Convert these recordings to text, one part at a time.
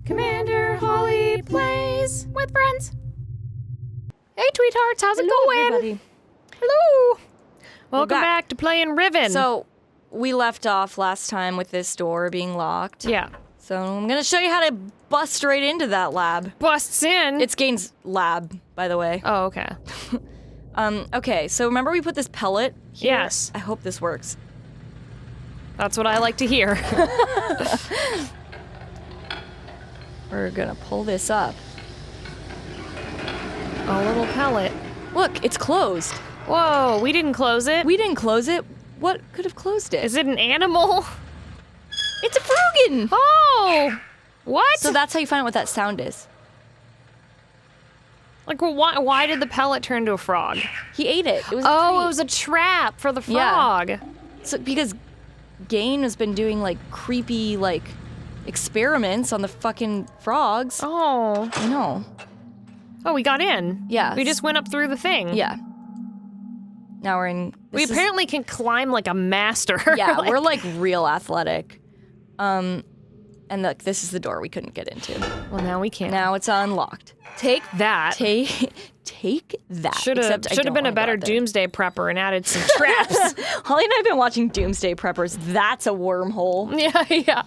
Commander Holly plays with friends. Hey, Tweethearts, how's it going? Everybody. Hello. Welcome back. back to playing Riven. So, we left off last time with this door being locked. yeah, So, I'm gonna show you how to bust right into that lab. busts in. It's Gaines' lab, by the way. Oh, okay. Okay, so remember we put this pellet here? Yes. I hope this works. That's what I like to hear. We're gonna pull this up. A little pellet. Look, it's closed. Whoa, we didn't close it. We didn't close it. What could have closed it? Is it an animal? It's a Frugan! Oh! What? So that's how you find out what that sound is. Like, well, why did the pellet turn to a frog? He ate it. It was a Oh, treat. it was a trap for the Yeah. frog. So, because Gain has been doing, like, creepy, like, experiments on the fucking frogs. Oh. I know. Oh, we got in. Yeah. We just went up through the thing. Yeah. Now we're in... We apparently can climb like a master. Yeah, we're, like, real athletic. And look, this is the door we couldn't get into. Well, now we can. Now it's unlocked. Take that. Take that. Should Except I have don't been a wanna go better out there. doomsday prepper and added some traps. Holly and I have been watching Doomsday Preppers. That's a wormhole. yeah.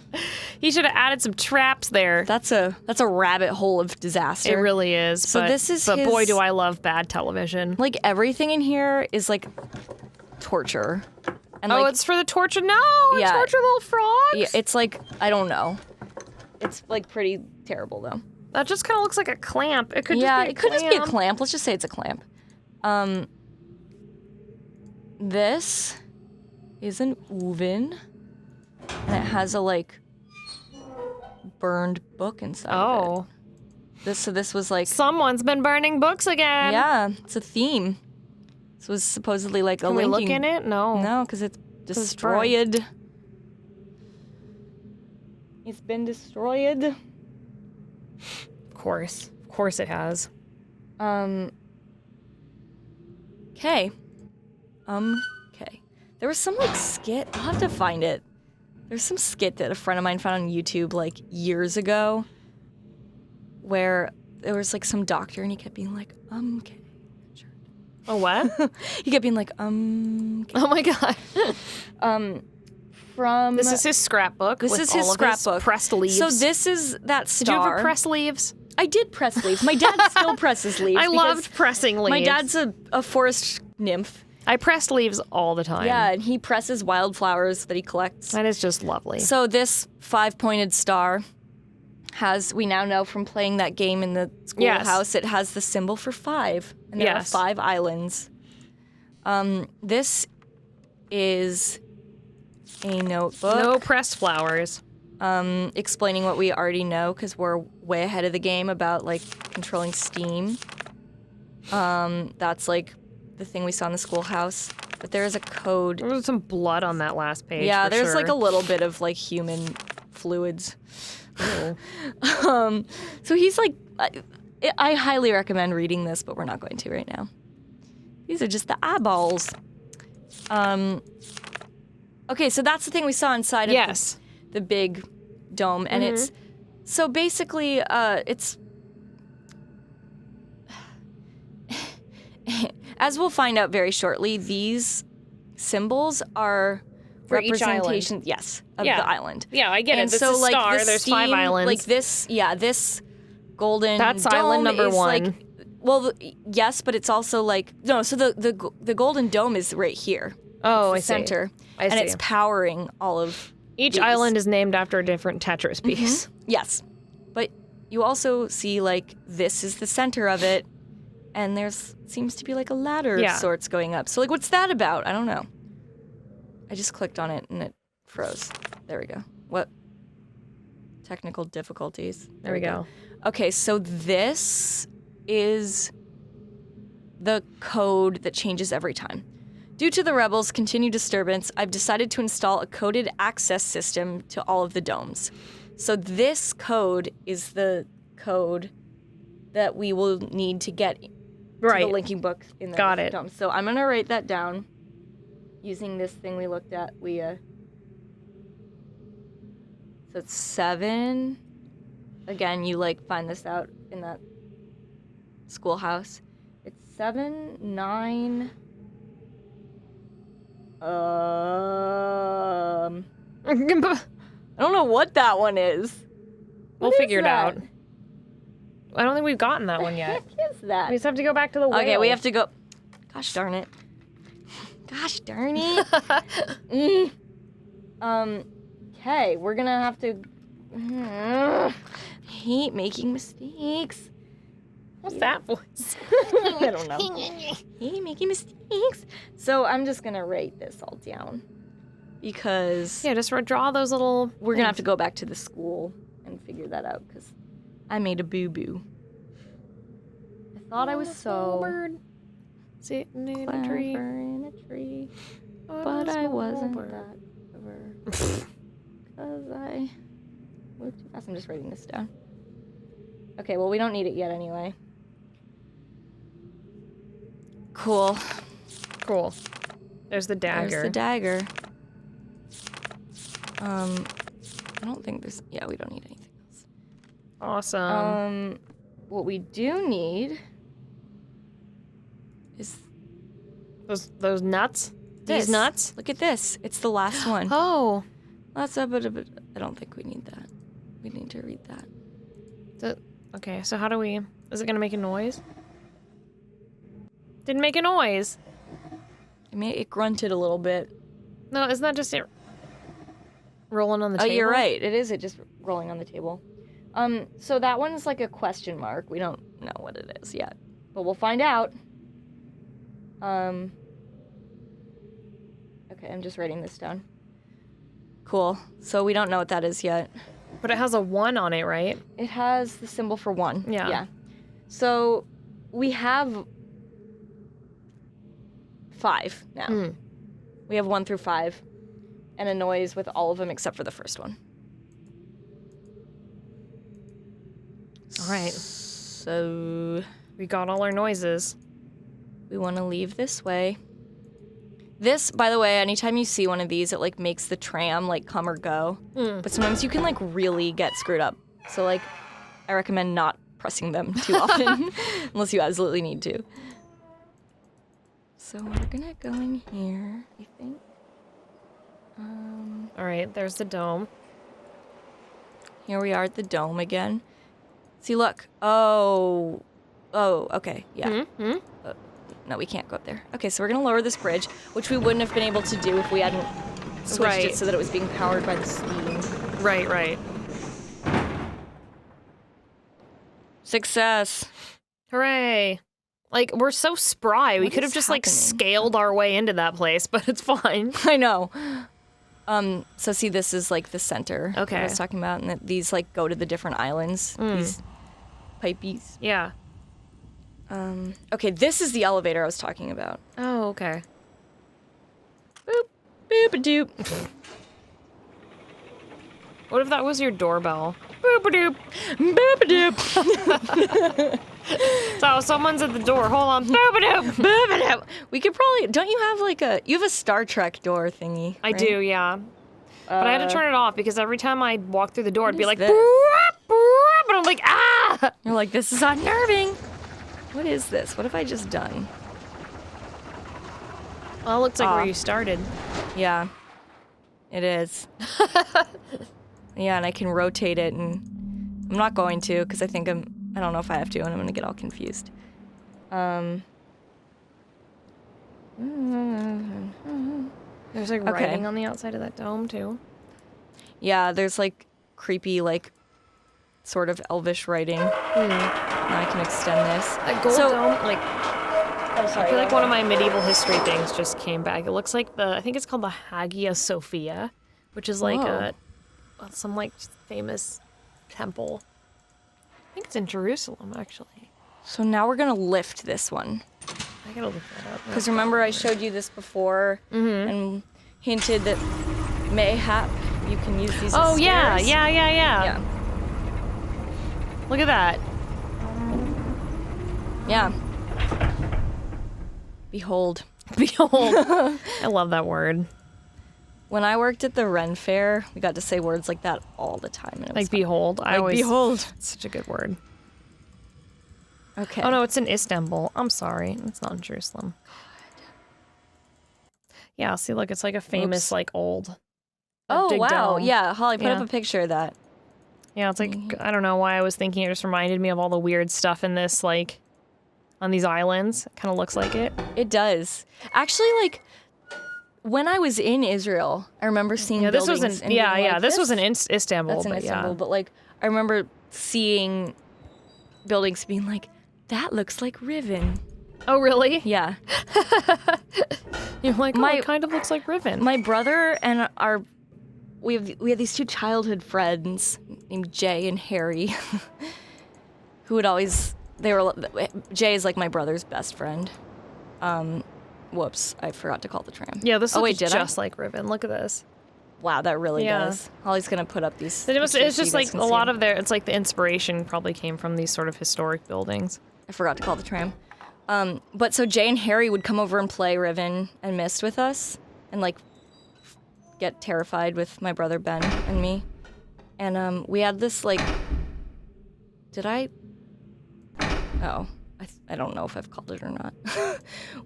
He should have added some traps there. That's a rabbit hole of disaster. It really is. So but, this is But boy, his- do I love bad television. Like, everything in here is, like, torture. And, Oh, like, it's for the torture. No, Yeah. torture little frogs. yeah, it's like, I don't know. It's, like, pretty terrible, though. That just kind of looks like a clamp. It could Yeah, just be a it could just be a clamp. clamp. Let's just say it's a clamp. This is an oven, and it has a, like, burned book inside of it. Oh, This was, like, someone's been burning books again. yeah, it's a theme. This was supposedly, like, a Can we linking... look in it? No. No, because it's it's destroyed. It's been destroyed. Of course it has. Okay. Okay. There was some, like, skit. I'll have to find it. There's some skit that a friend of mine found on YouTube, like, years ago, where there was, like, some doctor, and he kept being like, okay. Oh, what? He kept being like, okay. Oh my god. From... This is his scrapbook. This with is his all of scrapbook. pressed leaves. So this is that star. Did you ever press leaves? I did press leaves. My dad still presses leaves. I because loved pressing leaves. My dad's a forest nymph. I pressed leaves all the time. Yeah, and he presses wildflowers that he collects. That is just lovely. So this 5-pointed star we now know from playing that game in the schoolhouse, it has the symbol for 5. And there are Yes. 5 islands. This is a notebook. No pressed flowers. Explaining what we already know, because we're way ahead of the game about, like, controlling steam. That's, like, the thing we saw in the schoolhouse. But there is a code. There was some blood on that last page. Yeah, for there's, sure. like, a little bit of, like, human fluids. Ew. So he's, like... I highly recommend reading this, but we're not going to right now. These are just the eyeballs. Okay, so that's the thing we saw inside of Yes. the big dome, and it's so basically it's as we'll find out very shortly, these symbols are For each island. representations, yes, of Yeah. the island. Yeah, I get And it. This so, is like, star. the There's 5 steam, islands. like this golden That's dome island number is 1. like, well, yes, but it's also like no. So the golden dome is right here. Oh, It's the I see. center, I and see. it's powering all of Each these. island is named after a different Tetris piece. Yes, but you also see, like, this is the center of it, and there's seems to be like a ladder Yeah. of sorts going up. So, like, what's that about? I don't know. I just clicked on it and it froze. There we go. What? Technical difficulties. There we go. Okay, so this is the code that changes every time. Due to the rebels' continued disturbance, I've decided to install a coded access system to all of the domes. So this code is the code that we will need to get to Right. the linking book in the Got it. dome. So I'm gonna write that down using this thing we looked at. So it's 7, again, you like find this out in that schoolhouse. It's 7, 9. I don't know what that one is. We'll figure it out. I don't think we've gotten that one yet. What the heck is that? We just have to go back to the whale. Okay, we have to go. Gosh darn it. Gosh darn it. Okay, we're gonna have to. I hate making mistakes. What's that voice? I don't know. Hate making mistakes. So I'm just gonna write this all down because Yeah, just draw those little. we're gonna have to go back to the school and figure that out because I made a boo boo. I thought I was so bird sitting in a clever tree. in a tree, Oh, but I small wasn't bird. that clever because I moved too fast. I'm just writing this down. Okay, well we don't need it yet anyway. Cool. Cool. There's the dagger. There's the dagger. I don't think there's. Yeah, we don't need anything else. Awesome. What we do need is Those nuts? this. These nuts? Look at this. It's the last one. Oh. That's a bit. I don't think we need that. We need to read that. Okay, so how do we... Is it gonna make a noise? Didn't make a noise. I mean, it grunted a little bit. No, isn't that just it rolling on the Oh, table? you're right. It is. It just rolling on the table. So that one's like a question mark. We don't know what it is yet, but we'll find out. Okay, I'm just writing this down. Cool. So we don't know what that is yet. But it has a 1 on it, right? It has the symbol for 1. Yeah. Yeah. So we have 5 now. Mm. We have 1 through 5, and a noise with all of them except for the first one. All right. So We got all our noises. we want to leave this way. This, by the way, anytime you see one of these, it like makes the tram like come or go. Mm. But sometimes you can like really get screwed up. So like, I recommend not pressing them too often unless you absolutely need to. So we're gonna go in here, I think. All right, there's the dome. Here we are at the dome again. See, look. Oh, okay, yeah. Hmm? No, we can't go up there. Okay, so we're gonna lower this bridge, which we wouldn't have been able to do if we hadn't switched Right. it so that it was being powered by the steam. Right. Success. Hooray. Like, we're so spry. We What could is have just, like, happening? scaled our way into that place, but it's fine. I know. So see, this is like the center that Okay. I was talking about, and that these like go to the different islands. These pipeys. Yeah. Okay, this is the elevator I was talking about. Oh, okay. Boop, boop a doop. What if that was your doorbell? Boop-a-doop. Boop a doop. So, someone's at the door. Hold on. Boop-a-doop. Boop a doop. We could probably. Don't you have like you have a Star Trek door thingy? I right? do, yeah. But I had to turn it off because every time I walk through the door, it'd be is like, this? boop, boop, and I'm like, ah! You're like, this is unnerving. What is this? What have I just done? Well, it looks like Aw. where you started. Yeah, it is. Yeah, and I can rotate it, and I'm not going to because I don't know if I have to, and I'm gonna get all confused. There's like Okay. writing on the outside of that dome, too. Yeah, there's like creepy, like sort of elvish writing. Now I can extend this. That gold So- dome, like, I'm I feel like one of my medieval history things just came back. It looks like I think it's called the Hagia Sophia, which is like Whoa. some like famous temple. I think it's in Jerusalem, actually. So now we're gonna lift this one. I gotta look that up. Because remember I showed you this before and hinted that mayhap you can use these Oh, as yeah, stairs? yeah. Yeah. Look at that. Yeah. Behold. Behold. I love that word. When I worked at the Ren Fair, we got to say words like that all the time. And it was Like behold. I always behold. It's such a good word. Okay. Oh no, it's in Istanbul. I'm sorry. It's not in Jerusalem. Yeah, see, look, it's like a famous, Oops. like, old. Oh, big wow. dome. Yeah, Holly, put up Yeah. a picture of that. Yeah, it's like, I don't know why I was thinking, it just reminded me of all the weird stuff in this, like, on these islands. It kind of looks like it. It does. Actually, like, when I was in Israel, I remember seeing Yeah, this was buildings in, and yeah, being yeah, like, this was in Istanbul, That's in but Istanbul, yeah. but, like, I remember seeing buildings being like, that looks like Riven. Oh, really? Yeah. You're like, oh, it kind of looks like Riven. My brother and we had these two childhood friends named Jay and Harry, who would always Jay is like my brother's best friend. Whoops, I forgot to call the tram. Yeah, this looks did just like Riven. Look at this. Wow, that really Yeah. does. Holly's gonna put up these. It's pictures so just you guys like can a see lot them. of it's like the inspiration probably came from these sort of historic buildings. I forgot to call the tram. But so Jay and Harry would come over and play Riven and Mist with us, and like get terrified with my brother Ben and me. And we had this like. Did I? Oh, I don't know if I've called it or not.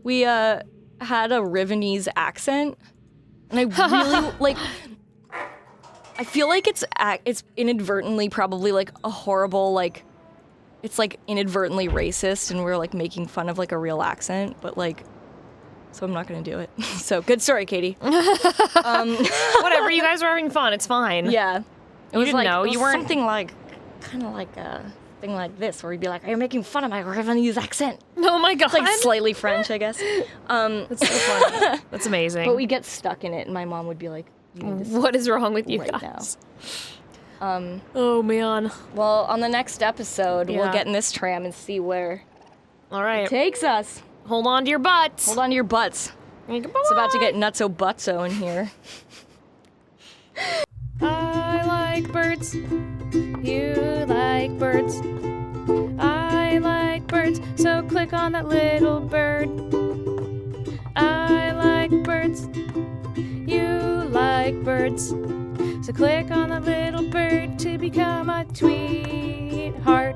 We had a Rivenese accent, and I really like. I feel like it's inadvertently probably like a horrible like. It's like inadvertently racist, and we're like making fun of like a real accent, but like, so I'm not gonna do it. So good story, Katie. Whatever, you guys were having fun. It's fine. Yeah, it was didn't like know, it was you weren't- something like kind of like a thing like this, where we'd be like, "Are you making fun of my Rivenese accent?" Oh my god. It's like slightly French, I guess. That's so funny. That's amazing. But we get stuck in it, and my mom would be like, "You need to What is wrong with you right guys? now." Oh man. Well, on the next episode, we'll Yeah. get in this tram and see where All right. it takes us. Hold on to your butts. Hold on to your butts. It's about to get nutso butso in here. I like birds. You like birds. I like birds. So click on that little bird. I like birds. You like birds. So click on that little bird to become a tweetheart.